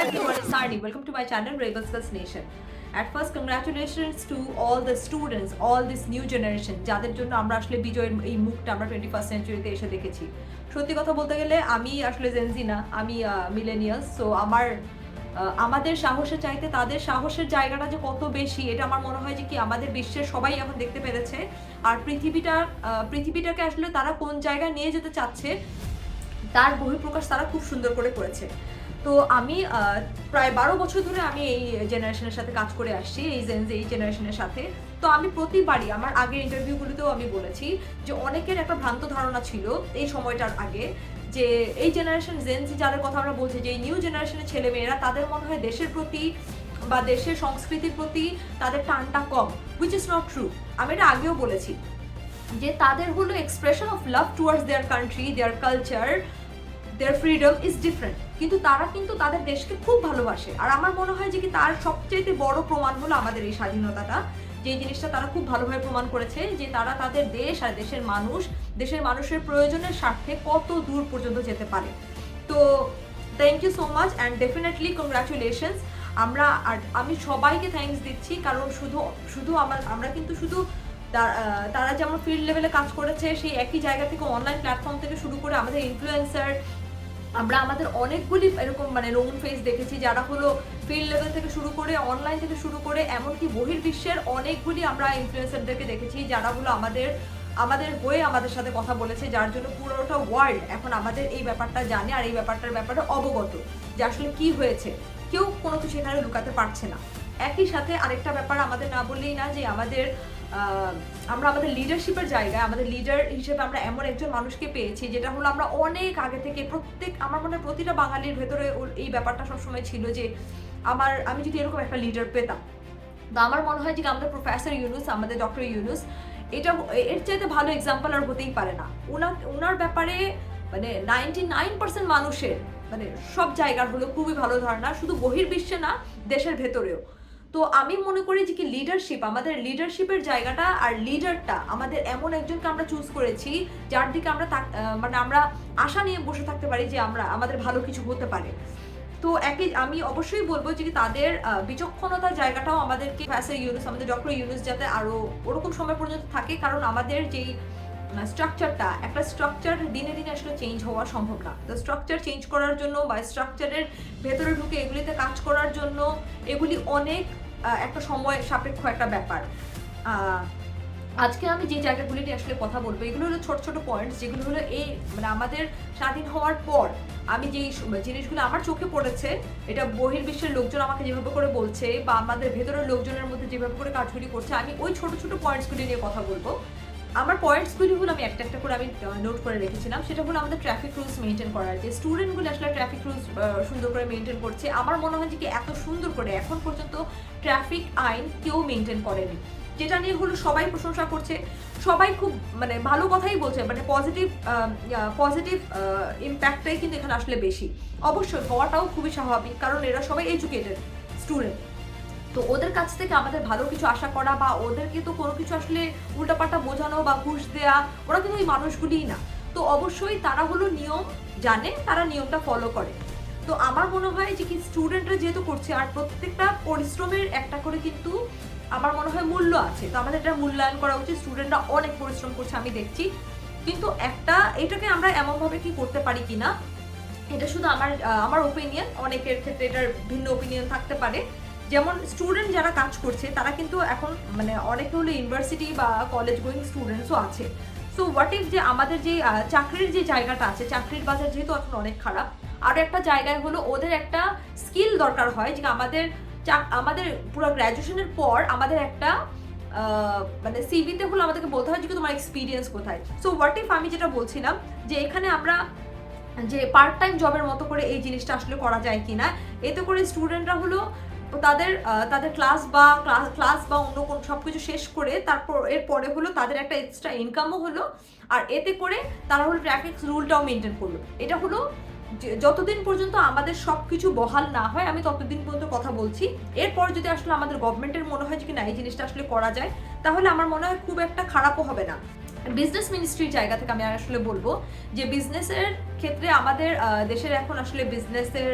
Hi everyone, it's Sarni. Welcome to my channel Rebel Girls Nation. At first, congratulations to all the students, all this new generation যাদের জন্য আমরা আসলে বিজয়ের এই মুখটা আমরা 21st সেঞ্চুরিতে এসে দেখেছি। সত্যি কথা বলতে গেলে আমি আসলে জেনজি না, আমি মিলেনিয়ালস। সো আমাদের সাহসের চাইতে তাদের সাহসের জায়গাটা যে কত বেশি এটা আমার মনে হয় যে কি আমাদের বিশ্বের সবাই এখন দেখতে পেরেছে। আর পৃথিবীটাকে আসলে তারা কোন জায়গায় নিয়ে যেতে চাচ্ছে তার বহিঃপ্রকাশ তারা খুব সুন্দর করে করেছে। তো আমি প্রায় 12 বছর ধরে আমি এই জেনারেশনের সাথে কাজ করে আসছি, এই এই জেনারেশনের সাথে। তো আমি প্রতিবারই আমার আগের ইন্টারভিউগুলোতেও আমি বলেছি যে অনেকের একটা ভ্রান্ত ধারণা ছিল এই সময়টার আগে যে এই জেনারেশন জেনজি যাদের কথা আমরা বলছি যে এই নিউ জেনারেশনের ছেলেমেয়েরা তাদের মনে হয় দেশের প্রতি বা দেশের সংস্কৃতির প্রতি তাদের টানটা কম, হুইচ ইজ নট ট্রু। আমি এটা আগেও বলেছি যে তাদের হলো expression of love towards their country, there culture, there freedom is different, কিন্তু তারা কিন্তু তাদের দেশকে খুব ভালোবাসে। আর আমার মনে হয় যে কি তার সবচেয়ে বড় প্রমাণ হলো আমাদের এই স্বাধীনতাটা, যে জিনিসটা তারা খুব ভালোভাবে প্রমাণ করেছে যে তারা তাদের দেশ আর দেশের মানুষের প্রয়োজনের স্বার্থে কত দূর পর্যন্ত যেতে পারে। তো thank you so much and definitely congratulations. আমি সবাইকে থ্যাঙ্কস দিচ্ছি, কারণ শুধু আমরা কিন্তু শুধু তারা যেমন ফিল্ড লেভেলে কাজ করেছে সেই একই জায়গা থেকে অনলাইন প্ল্যাটফর্ম থেকে শুরু করে আমাদের ইনফ্লুয়েন্সার, আমরা আমাদের অনেকগুলি এরকম নোন ফেস দেখেছি যারা হলো ফিল্ড লেভেল থেকে শুরু করে অনলাইন থেকে শুরু করে এমনকি বহির্বিশ্বের অনেকগুলি আমরা ইনফ্লুয়েন্সারদেরকে দেখেছি যারা হলো আমাদের হয়ে আমাদের সাথে কথা বলেছে, যার জন্য পুরোটা ওয়ার্ল্ড এখন আমাদের এই ব্যাপারটা জানে আর এই ব্যাপারটার ব্যাপারে অবগত যে আসলে কি হয়েছে। কেউ কোনো কিছু এখানে লুকাতে পারছে না। একই সাথে আরেকটা ব্যাপার আমাদের না বললেই না যে আমরা আমাদের লিডারশিপের জায়গায় আমাদের লিডার হিসেবে আমরা এমন একজন মানুষকে পেয়েছি যেটা হলো আমরা অনেক আগে থেকে আমার মনে হয় প্রতিটা বাঙালির ভেতরে এই ব্যাপারটা সবসময় ছিল যে আমি যদি এরকম একটা লিডার পেতাম। তো আমার মনে হয় যে আমাদের প্রফেসর ইউনুস, আমাদের ডক্টর ইউনুস, এর চাইতে ভালো এক্সাম্পল আর হতেই পারে না। ওনার ব্যাপারে 99% মানুষের সব জায়গার হলো খুবই ভালো ধারণা, শুধু বহির্বিশ্বে না দেশের ভেতরেও। তো আমি মনে করি যে কি আমাদের লিডারশিপের জায়গাটা আর লিডারটা আমাদের এমন একজনকে আমরা চুজ করেছি যার দিকে আমরা আমরা আশা নিয়ে বসে থাকতে পারি যে আমাদের ভালো কিছু হতে পারে। তো আমি অবশ্যই বলবো যে তাদের বিচক্ষণতার জায়গাটাও আমাদেরকে প্রফেসর ইউনুস, আমাদের ডক্টর ইউনুস যাতে আরো ওরকম সময় পর্যন্ত থাকে, কারণ আমাদের যেই একটা স্ট্রাকচার দিনে দিনে আসলে চেঞ্জ হওয়া সম্ভব না। তো স্ট্রাকচার চেঞ্জ করার জন্য বা স্ট্রাকচারের ভেতরে ঢুকে এগুলিতে কাজ করার জন্য এগুলি অনেক একটা সময় সাপেক্ষ একটা ব্যাপার। আজকে আমি যে জায়গাগুলি নিয়ে আসলে কথা বলবো এগুলো হলো ছোট ছোট পয়েন্টস যেগুলো হলো এই আমাদের স্বাধীন হওয়ার পর আমি যেই জিনিসগুলো আমার চোখে পড়েছে, এটা বহির্বিশ্বের লোকজন আমাকে যেভাবে করে বলছে বা আমাদের ভেতরের লোকজনের মধ্যে যেভাবে করে কাজগুলি করছে, আমি ওই ছোট ছোট পয়েন্টসগুলি নিয়ে কথা বলবো। আমার পয়েন্টসগুলি হলো আমি একটা করে আমি নোট করে রেখেছিলাম। সেটা হলো আমাদের ট্রাফিক রুলস মেনটেন করার, যে স্টুডেন্টগুলো আসলে ট্রাফিক রুলস সুন্দর করে মেনটেন করছে। আমার মনে হয় যে কি এত সুন্দর করে এখন পর্যন্ত ট্রাফিক আইন কেউ মেনটেন করেনি, যেটা নিয়ে হলো সবাই প্রশংসা করছে, সবাই খুব ভালো কথাই বলছে, পজিটিভ ইম্প্যাক্টটাই কিন্তু এখানে আসলে বেশি। অবশ্যই হওয়াটাও খুবই স্বাভাবিক, কারণ এরা সবাই এডুকেটেড স্টুডেন্ট। তো ওদের কাছ থেকে আমাদের ভালো কিছু আশা করা বা ওদেরকে তো কোনো কিছু আসলে উল্টাপাল্টা বোঝানো বা ঘুষ দেয়া, ওরা কিন্তু ওই মানুষগুলিই না। তো অবশ্যই তারা হলো নিয়ম জানে, তারা নিয়মটা ফলো করে। তো আমার মনে হয় যে কি স্টুডেন্টরা যেহেতু করছে আর প্রত্যেকটা পরিশ্রমের একটা করে কিন্তু আমার মনে হয় মূল্য আছে, তো আমাদের এটা মূল্যায়ন করা উচিত। স্টুডেন্টরা অনেক পরিশ্রম করছে আমি দেখছি, কিন্তু এটাকে আমরা এমনভাবে কি করতে পারি কিনা, এটা শুধু আমার ওপিনিয়ন, অনেকের ক্ষেত্রে এটার ভিন্ন ওপিনিয়ন থাকতে পারে। যেমন স্টুডেন্ট যারা কাজ করছে তারা কিন্তু এখন অনেকে হলো ইউনিভার্সিটি বা কলেজ গোয়িং স্টুডেন্টসও আছে। সো হোয়াট ইফ যে আমাদের যে চাকরির যে জায়গাটা আছে, চাকরির বাজার যেহেতু এখন অনেক খারাপ, আর একটা জায়গায় হলো ওদের একটা স্কিল দরকার হয় যে আমাদের পুরো গ্র্যাজুয়েশনের পর আমাদের একটা সিভিতে হলো আমাদেরকে বলতে হয় যে তোমার এক্সপিরিয়েন্স কোথায়। সো হোয়াট ইফ আমি যেটা বলছিলাম যে এখানে আমরা যে পার্ট টাইম জবের মতো করে এই জিনিসটা আসলে করা যায় কিনা, এতে করে স্টুডেন্টরা হলো তাদের ক্লাস বা অন্য কোনো সবকিছু শেষ করে তারপর এরপরে হলো তাদের একটা এক্সট্রা ইনকামও হলো, আর এতে করে তারা হলো ট্রাফিক রুলটাও মেনটেন করলো। এটা হলো যতদিন পর্যন্ত আমাদের সবকিছু বহাল না হয় আমি ততদিন পর্যন্ত কথা বলছি। এরপর যদি আসলে আমাদের গভর্নমেন্টের মনে হয় যে কি না এই জিনিসটা আসলে করা যায়, তাহলে আমার মনে হয় খুব একটা খারাপও হবে না। বিজনেস মিনিস্ট্রির জায়গা থেকে আমি আসলে বলবো যে বিজনেসের ক্ষেত্রে আমাদের দেশের এখন আসলে বিজনেসের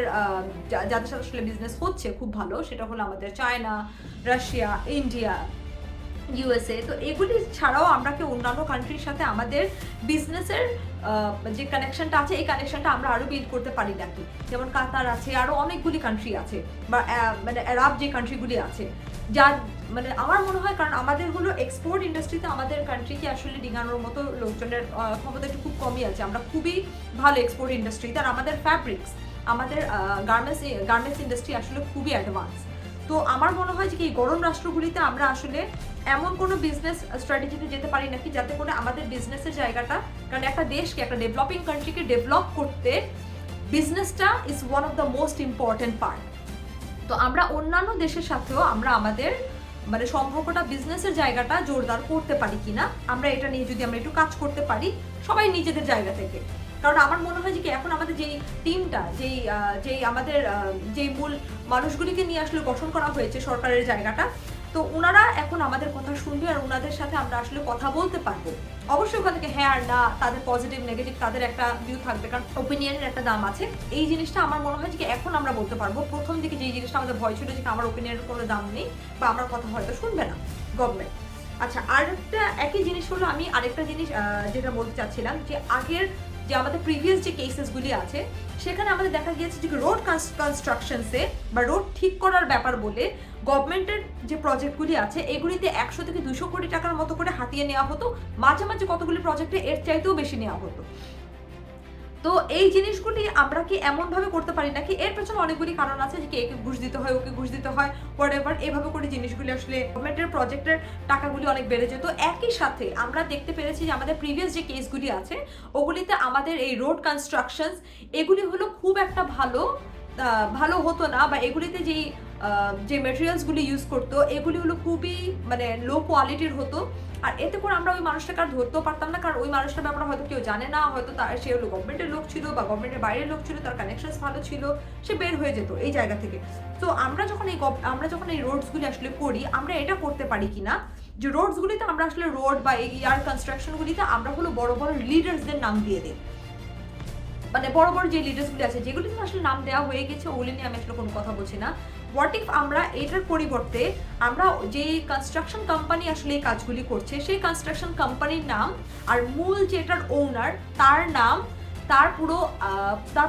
যাদের সাথে আসলে বিজনেস হচ্ছে খুব ভালো, সেটা হলো আমাদের চায়না, রাশিয়া, ইন্ডিয়া, ইউএসএ। তো এগুলি ছাড়াও আমরা কি অন্যান্য কান্ট্রির সাথে আমাদের বিজনেসের যে কানেকশনটা আছে, এই কানেকশনটা আমরা আরো বিল্ড করতে পারি নাকি। যেমন কাতার আছে, আরো অনেকগুলি কান্ট্রি আছে, বা মানে আরব যে কান্ট্রিগুলি আছে, যার মানে আমার মনে হয়, কারণ আমাদের হলো এক্সপোর্ট ইন্ডাস্ট্রিতে আমাদের কান্ট্রিকে আসলে ডিঙানোর মতো লোকজনের ক্ষমতা একটু খুব কমই আছে। আমরা খুবই ভালো এক্সপোর্ট ইন্ডাস্ট্রিতে, আর আমাদের ফ্যাব্রিক্স, আমাদের গার্মেন্টস ইন্ডাস্ট্রি আসলে খুবই অ্যাডভান্স। তো আমার মনে হয় যে এই গরম রাষ্ট্রগুলিতে আমরা আসলে এমন কোনো বিজনেস স্ট্র্যাটেজিতে যেতে পারি নাকি যাতে করে আমাদের বিজনেসের জায়গাটা, কারণ একটা দেশকে, একটা ডেভেলপিং কান্ট্রিকে ডেভেলপ করতে বিজনেসটা is one of the most important part. তো আমরা অন্যান্য দেশের সাথেও আমরা আমাদের মানে সম্পর্কটা, বিজনেসের জায়গাটা জোরদার করতে পারি কিনা, আমরা এটা নিয়ে যদি আমরা একটু কাজ করতে পারি সবাই নিজেদের জায়গা থেকে। কারণ আমার মনে হয় যে কি এখন আমাদের যেই টিমটা, যেই আমাদের যেই মূল মানুষগুলিকে নিয়ে আসলে গঠন করা হয়েছে সরকারের জায়গাটা, তো ওনারা এখন আমাদের কথা শুনবে, আর ওনাদের সাথে আমরা আসলে কথা বলতে পারবো। অবশ্যই ওখান থেকে হ্যাঁ আর না, তাদের পজিটিভ নেগেটিভ তাদের একটা ভিউ থাকবে, কারণ ওপিনিয়নের একটা দাম আছে। এই জিনিসটা আমার মনে হয় যে এখন আমরা বলতে পারবো। প্রথম দিকে যেই জিনিসটা আমাদের ভয় ছিল যে আমার ওপিনিয়নের কোনো দাম নেই বা আমার কথা হয়তো শুনবে না গভর্নমেন্ট। আচ্ছা, আরেকটা একই জিনিস হলো, আমি আরেকটা জিনিস যেটা বলতে চাচ্ছিলাম, যে আগের যে আমাদের প্রিভিয়াস যে কেসেসগুলি আছে সেখানে আমাদের দেখা গিয়েছে যে রোড কনস্ট্রাকশনসে বা রোড ঠিক করার ব্যাপার বলে গভর্নমেন্টের যে প্রজেক্টগুলি আছে এগুলিতে 100 থেকে 200 কোটি টাকার মতো করে হাতিয়ে নেওয়া হতো, মাঝে মাঝে কতগুলি প্রজেক্টে এর চাইতেও বেশি নেওয়া হতো। তো এই জিনিসগুলি আমরা কি এমন ভাবে করতে পারি নাকি, এর পেছনে অনেকগুলি কারণ আছে, যে একে ঘুষ দিতে হয়, ওকে ঘুষ দিতে হয়, হোয়াটএভার, এভাবে করে জিনিসগুলি আসলে গভর্নমেন্টের প্রজেক্টের টাকাগুলি অনেক বেড়ে যেত। একই সাথে আমরা দেখতে পেরেছি যে আমাদের প্রিভিয়াস যে কেসগুলি আছে ওগুলিতে আমাদের এই রোড কনস্ট্রাকশনস এগুলি হলো খুব একটা ভালো হতো না, বা এগুলিতে যে মেটেরিয়ালসগুলি ইউজ করতো এগুলি হলো খুবই মানে লো কোয়ালিটির হতো। আর এতে করে আমরা ওই মানুষটাকে আর ধরতেও পারতাম না, কারণ ওই মানুষটার ব্যাপারে হয়তো কেউ জানে না, হয়তো সে হলো গভর্নমেন্টের লোক ছিল বা গভর্নমেন্টের বাইরের লোক ছিল, তার কানেকশনস ভালো ছিল, সে বের হয়ে যেত এই জায়গা থেকে। তো আমরা যখন এই রোডসগুলি আসলে করি, আমরা এটা করতে পারি কিনা যে রোডসগুলিতে আমরা আসলে রোড বা এই ইয়ার কনস্ট্রাকশনগুলিতে আমরা হলো বড় বড় লিডার্সদের নাম দিয়ে দিই। মানে বড় বড় যে লিডার্সগুলি আছে যেগুলি আসলে নাম দেওয়া হয়ে গেছে, ওগুলি নিয়ে আমি আসলে কোনো কথা বলছি না। হোয়াট ইফ আমরা এটার পরিবর্তে আমরা যে কনস্ট্রাকশন কোম্পানি আসলে এই কাজগুলি করছে সেই কনস্ট্রাকশন কোম্পানির নাম আর মূল যেটার ওনার তার নাম, তার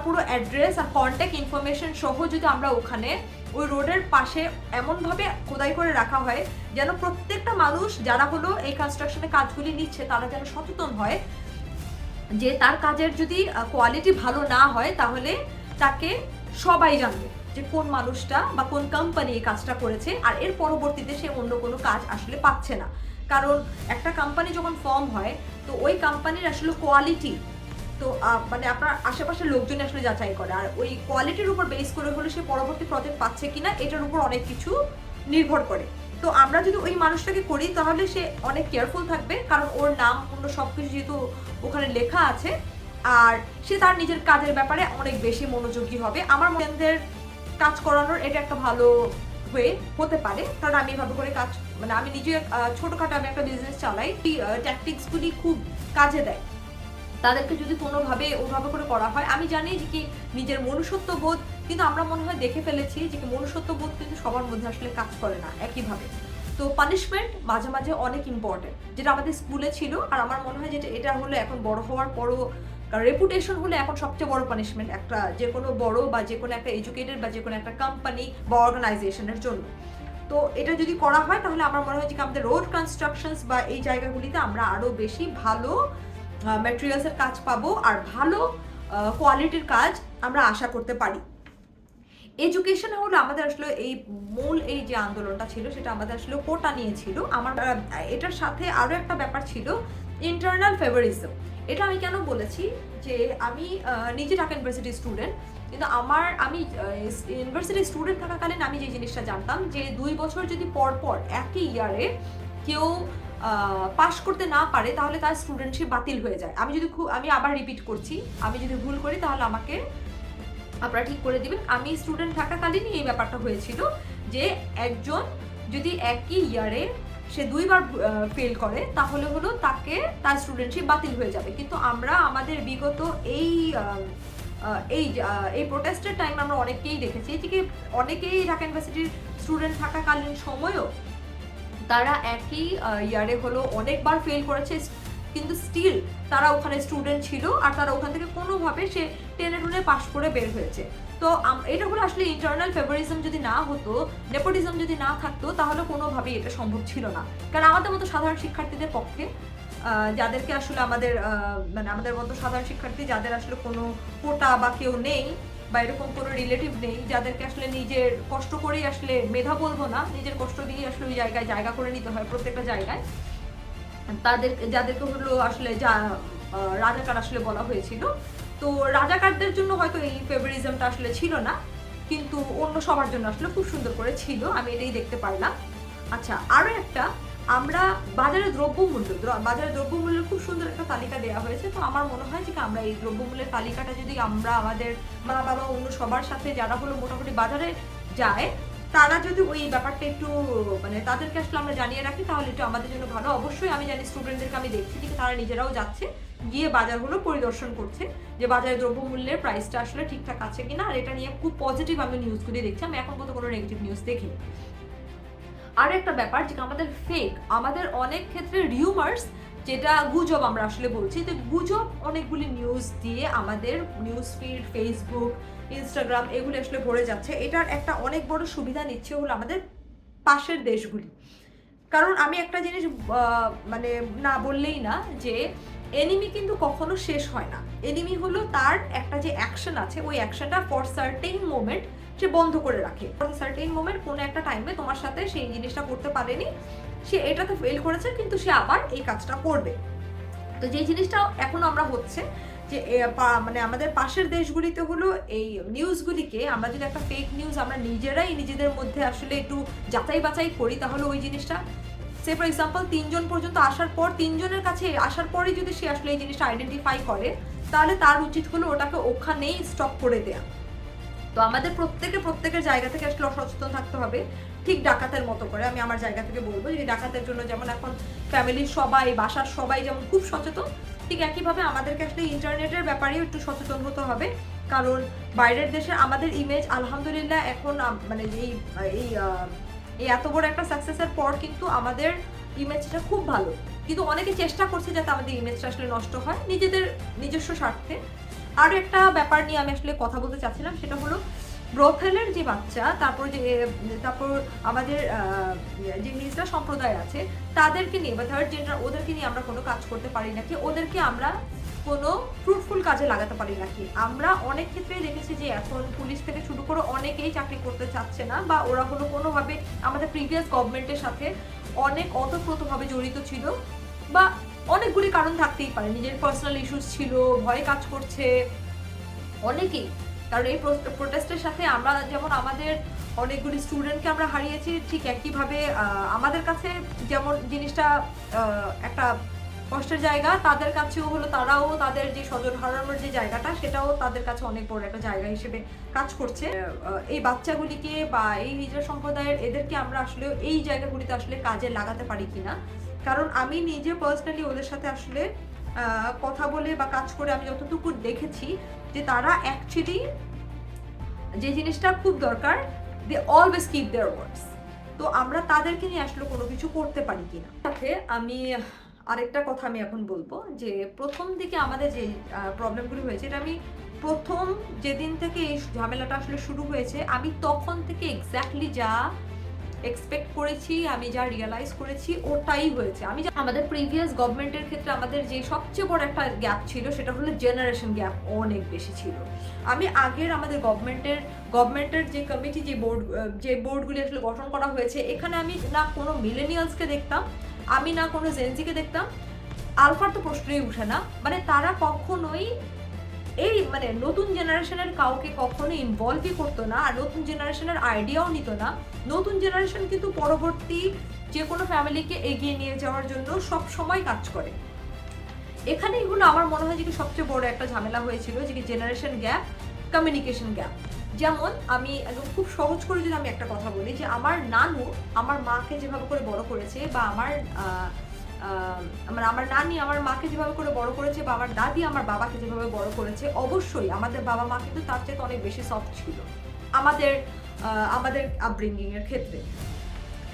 পুরো অ্যাড্রেস আর কন্ট্যাক্ট ইনফরমেশন সহ যদি আমরা ওখানে ওই রোডের পাশে এমনভাবে খোদাই করে রাখা হয় যেন প্রত্যেকটা মানুষ যারা হলো এই কনস্ট্রাকশনের কাজগুলি নিচ্ছে তারা যেন সচেতন হয় যে তার কাজের যদি কোয়ালিটি ভালো না হয় তাহলে তাকে সবাই জানবে যে কোন মানুষটা বা কোন কোম্পানি এই কাজটা করেছে, আর এর পরবর্তীতে সে অন্য কোনো কাজ আসলে পাচ্ছে না। কারণ একটা কোম্পানি যখন ফর্ম হয় তো ওই কোম্পানির আসলে কোয়ালিটি তো মানে আপনার আশেপাশের লোকজন আসলে যাচাই করে, আর ওই কোয়ালিটির উপর বেস করে হলে সে পরবর্তী প্রজেক্ট পাচ্ছে কিনা এটার উপর অনেক কিছু নির্ভর করে। তো আমরা যদি ওই মানুষটাকে করি তাহলে সে অনেক কেয়ারফুল থাকবে, কারণ ওর নাম অন্য সবকিছু যেহেতু ওখানে লেখা আছে, আর সে তার নিজের কাজের ব্যাপারে অনেক বেশি মনোযোগী হবে। আমার মনের কাজ করানোর এটা একটা ভালো হয়ে হতে পারে, কারণ আমি এভাবে করে কাজ মানে আমি নিজে ছোটখাটো আমি একটা বিজনেস চালাই, ট্যাকটিক্সগুলি খুব কাজে দেয়। তাদেরকে যদি কোনোভাবে ওভাবে করে করা হয়, আমি জানি যে কি নিজের মনুষ্যত্ব বোধ, কিন্তু আমরা মনে হয় দেখে ফেলেছি যে কি মনুষ্যত্ব বোধ কিন্তু সবার মধ্যে আসলে কাজ করে না একইভাবে। তো পানিশমেন্ট মাঝে মাঝে অনেক ইম্পর্টেন্ট, যেটা আমাদের স্কুলে ছিল, আর আমার মনে হয় যেটা এটা হলো এখন বড় হওয়ার পরও রেপুটেশন হলো এখন সবচেয়ে বড় পানিশমেন্ট একটা যে কোনো বড় বা যে কোনো একটা এডুকেটেড বা যে কোনো একটা কোম্পানি বা অর্গানাইজেশনের জন্য। তো এটা যদি করা হয় তাহলে আমার মনে হয় যে আমাদের রোড কনস্ট্রাকশনস বা এই জায়গাগুলিতে আমরা আরো বেশি ভালো ম্যাটেরিয়ালসের কাজ পাবো আর ভালো কোয়ালিটির কাজ আমরা আশা করতে পারি। এডুকেশন হলো আমাদের আসলে এই মূল এই যে আন্দোলনটা ছিল সেটা আমাদের আসলে কোটা নিয়েছিল। আমার এটার সাথে আরো একটা ব্যাপার ছিল ইন্টারনাল ফেভারিজম। এটা আমি কেন বলেছি যে আমি নিজে ঢাকা ইউনিভার্সিটি স্টুডেন্ট, কিন্তু আমি ইউনিভার্সিটি স্টুডেন্ট থাকাকালীন আমি যে জিনিসটা জানতাম যে 2 বছর যদি পর পর একই ইয়ারে কেউ পাশ করতে না পারে তাহলে তার স্টুডেন্টশিপ বাতিল হয়ে যায়। আমি আবার রিপিট করছি, আমি যদি ভুল করি তাহলে আমাকে আপনারা ঠিক করে দিবেন। আমি স্টুডেন্ট থাকাকালীনই এই ব্যাপারটা হয়েছিল যে একজন যদি একই ইয়ারে সে 2বার ফেল করে তাহলে হলো তাকে তার স্টুডেন্টশিপ বাতিল হয়ে যাবে। কিন্তু আমরা আমাদের বিগত এই এই প্রোটেস্টের টাইম আমরা অনেকেই দেখেছি যে অনেকেই ঢাকা ইউনিভার্সিটির স্টুডেন্ট থাকাকালীন সময়ও তারা একই ইয়ারে হলো অনেকবার ফেল করেছে, কিন্তু স্টিল তারা ওখানে স্টুডেন্ট ছিল আর তারা ওখান থেকে কোনোভাবে সে টেনে পাস করে বের হয়েছে। তো এটা হলো আসলে ইন্টারনাল ফেভারিজম যদি না হতো, নেপোটিজম যদি না থাকতো, তাহলে কোনোভাবেই এটা সম্ভব ছিল না। কারণ আমাদের মতো সাধারণ শিক্ষার্থীদের পক্ষে, যাদেরকে আসলে আমাদের মানে আমাদের মতো সাধারণ শিক্ষার্থী যাদের আসলে কোনো কোটা বা কেউ নেই বা এরকম কোনো রিলেটিভ নেই, যাদেরকে আসলে নিজের কষ্ট করেই আসলে মেধা বলবো না, নিজের কষ্ট দিয়ে আসলে ওই জায়গায় জায়গা করে নিতে হয় প্রত্যেকটা জায়গায়, যাদেরকে হলো আসলে রাজাকার আসলে বলা হয়েছিল। তো রাজাকারদের জন্য হয়তো এই ফেভারিজমটা আসলে ছিল না, কিন্তু অন্য সবার জন্য আসলে খুব সুন্দর করে ছিল, আমি এটাই দেখতে পারলাম। আচ্ছা, আরো একটা, আমরা বাজারে দ্রব্যমূল্যের খুব সুন্দর একটা তালিকা দেওয়া হয়েছে। তো আমার মনে হয় যে আমরা এই দ্রব্যমূল্যের তালিকাটা যদি আমরা আমাদের মা বাবা অন্য সবার সাথে যারা হলো মোটামুটি বাজারে যায়, তারা যদি ওই ব্যাপারটা একটু মানে তাদেরকে আসলে আমরা জানিয়ে রাখি, তাহলে একটু আমাদের জন্য ভালো। অবশ্যই আমি জানি স্টুডেন্টদেরকে আমি দেখছি যে তারা নিজেরাও যাচ্ছে, গিয়ে বাজারগুলো পরিদর্শন করছে যে বাজারে দ্রব্যমূল্যের প্রাইসটা আসলে ঠিকঠাক আছে কিনা। আর এটা নিয়ে খুব পজিটিভ আমি নিউজগুলি দেখছি, আমি এখন পর্যন্ত কোনো নেগেটিভ নিউজ দেখিনি। আর একটা ব্যাপার যে আমাদের ফেক, আমাদের অনেক ক্ষেত্রে রিউমার্স, যেটা গুজব আমরা আসলে বলছি, তো গুজব অনেকগুলি নিউজ দিয়ে আমাদের নিউজ ফিড, ফেসবুক, ইনস্টাগ্রাম এগুলো আসলে ভরে যাচ্ছে। এটার একটা অনেক বড় সুবিধা নিচ্ছে হলো আমাদের পাশের দেশগুলি। কারণ আমি একটা জিনিস মানে না বললেই না, যে এনিমি কিন্তু কখনো শেষ হয় না। এনিমি হলো তার একটা যে অ্যাকশন আছে, ওই অ্যাকশনটা ফর সার্টেন মোমেন্ট সে বন্ধ করে রাখে। সার্টেন মোমেন্ট কোনো একটা টাইমে তোমার সাথে সেই জিনিসটা করতে পারেনি, সে এটাতে ফেল করেছে, কিন্তু সে আবার এই কাজটা করবে। তো যে জিনিসটা এখনো আমরা হচ্ছে যে মানে আমাদের পাশের দেশগুলিতে হলো এই নিউজগুলিকে আমরা যদি একটা ফেক নিউজ আমরা নিজেরাই নিজেদের মধ্যে আসলে একটু যাচাই বাছাই করি, তাহলে ওই জিনিসটা সে ফর এক্সাম্পল 3 জন পর্যন্ত আসার পর, 3 জনের কাছে আসার পরে যদি সে আসলে এই জিনিসটা আইডেন্টিফাই করে, তাহলে তার উচিত হলো ওটাকে ওখানেই স্টপ করে দেয়া। তো আমাদের প্রত্যেকের জায়গা থেকে আসলে সচেতন থাকতে হবে, ঠিক ডাকাতের মতো করে। আমি আমার জায়গা থেকে বলবো যে ডাকাতের জন্য যেমন এখন ফ্যামিলির সবাই, বাসার সবাই যেমন খুব সচেতন, ঠিক একইভাবে আমাদেরকে আসলে ইন্টারনেটের ব্যাপারেও একটু সচেতন হতে হবে। কারণ বাইরের দেশে আমাদের ইমেজ আলহামদুলিল্লাহ এখন মানে এই এত বড় একটা সাকসেসের পর কিন্তু আমাদের ইমেজটা খুব ভালো, কিন্তু অনেকে চেষ্টা করছে যাতে আমাদের ইমেজটা আসলে নষ্ট হয় নিজেদের নিজস্ব স্বার্থে। আরও একটা ব্যাপার নিয়ে আমি আসলে কথা বলতে চাচ্ছিলাম, সেটা হলো ব্রথেলের যে বাচ্চা, তারপর আমাদের যে হিজড়া সম্প্রদায় আছে তাদেরকে নিয়ে বা থার্ড জেন্ডার, ওদেরকে নিয়ে আমরা কোনো কাজ করতে পারি নাকি, ওদেরকে আমরা কোনো ফ্রুটফুল কাজে লাগাতে পারি নাকি। আমরা অনেক ক্ষেত্রেই দেখেছি যে এখন পুলিশ থেকে শুরু করে অনেকেই চাকরি করতে চাচ্ছে না, বা ওরা হলো কোনোভাবে আমাদের প্রিভিয়াস গভর্নমেন্টের সাথে অনেক ওতপ্রোতভাবে জড়িত ছিল, বা অনেকগুলি কারণ থাকতেই পারে, নিজের পার্সোনাল ইস্যুস ছিল, ভয়ে কাজ করছে অনেকেই। কারণ এই প্রোটেস্টের সাথে আমরা যেমন আমাদের অনেকগুলি স্টুডেন্টকে আমরা হারিয়েছি, ঠিক একইভাবে আমাদের কাছে যেমন জিনিসটা একটা কষ্টের জায়গা, তাদের কাছেও হলো তারাও তাদের যে স্বজন হারানোর যে জায়গাটা, সেটাও তাদের কাছে অনেক বড় একটা জায়গা হিসেবে কাজ করছে। এই বাচ্চাগুলিকে বা এই হিজড়া সম্প্রদায়ের এদেরকে আমরা আসলে এই জায়গাগুলিতে আসলে কাজে লাগাতে পারি কিনা। কারণ আমি নিজে পার্সোনালি ওদের সাথে আসলে কথা বলে বা কাজ করে আমি যতটুকু দেখেছি যে তারা অ্যাকচুয়ালি যে জিনিসটা খুব দরকার, দে অলওয়েজ কিপ দেয়ার ওয়ার্ডস। তো আমরা তাদেরকে নিয়ে আসলে কোনো কিছু করতে পারি কিনা। সাথে আমি আরেকটা কথা আমি এখন বলবো, যে প্রথম দিকে আমাদের যে প্রবলেমগুলো হয়েছে, এটা আমি প্রথম যেদিন থেকে এই ঝামেলাটা আসলে শুরু হয়েছে, আমি তখন থেকে এক্স্যাক্টলি যা এক্সপেক্ট করেছি, আমি যা রিয়েলাইজ করেছি ওটাই হয়েছে। আমি আমাদের প্রিভিয়াস গভর্নমেন্টের ক্ষেত্রে আমাদের যে সবচেয়ে বড় একটা গ্যাপ ছিল, সেটা হলো জেনারেশন গ্যাপ অনেক বেশি ছিল। আমি আগের আমাদের গভর্নমেন্টের যে কমিটি, যে বোর্ডগুলি আসলে গঠন করা হয়েছে, এখানে আমি না কোনো মিলেনিয়ালসকে দেখতাম, আমি না কোনো জেনজিকে দেখতাম, আলফার তো প্রশ্নই উঠে না। মানে তারা কখনোই এই মানে নতুন জেনারেশনের কাউকে কখনো ইনভলভই করতো না, আর নতুন জেনারেশনের আইডিয়াও নিত না। নতুন জেনারেশন কিন্তু পরবর্তী যে কোনো ফ্যামিলিকে এগিয়ে নিয়ে যাওয়ার জন্য সব সময় কাজ করে। এখানেই হলো আমার মনে হয় যে সবচেয়ে বড় একটা ঝামেলা হয়েছিল, যে জেনারেশন গ্যাপ, কমিউনিকেশন গ্যাপ। যেমন আমি একদম খুব সহজ করে যদি আমি একটা কথা বলি যে আমার নানু আমার মাকে যেভাবে করে বড় করেছে বা আমার নানি আমার মাকে যেভাবে করে বড় করেছে বা আমার দাদি আমার বাবাকে যেভাবে বড় করেছে, অবশ্যই আমাদের বাবা মা কিন্তু তার চেয়ে অনেক বেশি সফট ছিল আমাদের আমাদের আপব্রিঙ্গিং এর ক্ষেত্রে।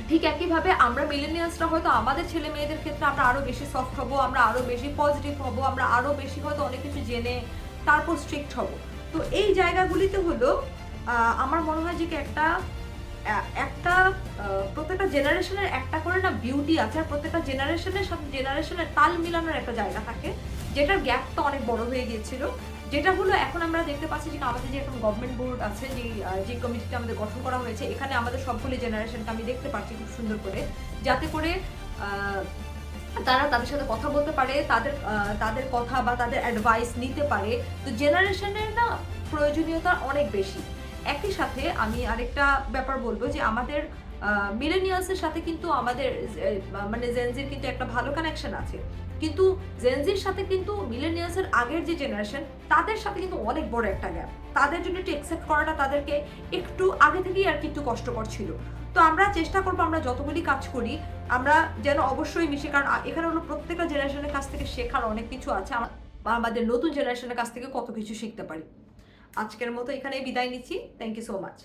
ঠিক একইভাবে আমরা মিলেনিয়ালসরা হয়তো আমাদের ছেলে মেয়েদের ক্ষেত্রে আমরা আরো বেশি সফট হব, আমরা আরো বেশি পজিটিভ হব, আমরা আরো বেশি হয়তো অনেক কিছু জেনে তারপর স্ট্রিক্ট হব। তো এই জায়গাগুলিতে হলো আমার মনে হয় যে কি একটা একটা প্রত্যেকটা জেনারেশনের একটা করে না বিউটি আছে, আর প্রত্যেকটা জেনারেশনের সাথে জেনারেশনের তাল মিলানোর একটা জায়গা থাকে, যেটার গ্যাপটা অনেক বড় হয়ে গিয়েছিল। যেটা হলো এখন আমরা দেখতে পাচ্ছি যে আমাদের যে এখন গভর্নমেন্ট বোর্ড আছে, যে কমিটিটা আমাদের গঠন করা হয়েছে, এখানে আমাদের সবগুলি জেনারেশনকে আমি দেখতে পাচ্ছি খুব সুন্দর করে, যাতে করে তারা তাদের সাথে কথা বলতে পারে, তাদের কথা বা তাদের অ্যাডভাইস নিতে পারে। তো জেনারেশনের না প্রয়োজনীয়তা অনেক বেশি। একই সাথে আমি আরেকটা ব্যাপার বলবো যে আমাদের মিলেনিয়ালসের সাথে কিন্তু আমাদের মানে জেনজির কিন্তু একটা ভালো কানেকশন আছে, কিন্তু জেনজির সাথে কিন্তু মিলেনিয়ালসের আগের যে জেনারেশন তাদের সাথে কিন্তু অনেক বড় একটা গ্যাপ। তাদের জন্য একটু অ্যাকসেপ্ট করাটা তাদেরকে একটু আগে থেকেই আর কি একটু কষ্টকর ছিল। তো আমরা চেষ্টা করবো আমরা যতগুলি কাজ করি আমরা যেন অবশ্যই মিশে, কারণ এখানে হলো প্রত্যেকটা জেনারেশনের কাছ থেকে শেখার অনেক কিছু আছে, আমাদের নতুন জেনারেশনের কাছ থেকে কত কিছু শিখতে পারি। আজকের মতো এখানেই বিদায় নিচ্ছি। Thank you so much.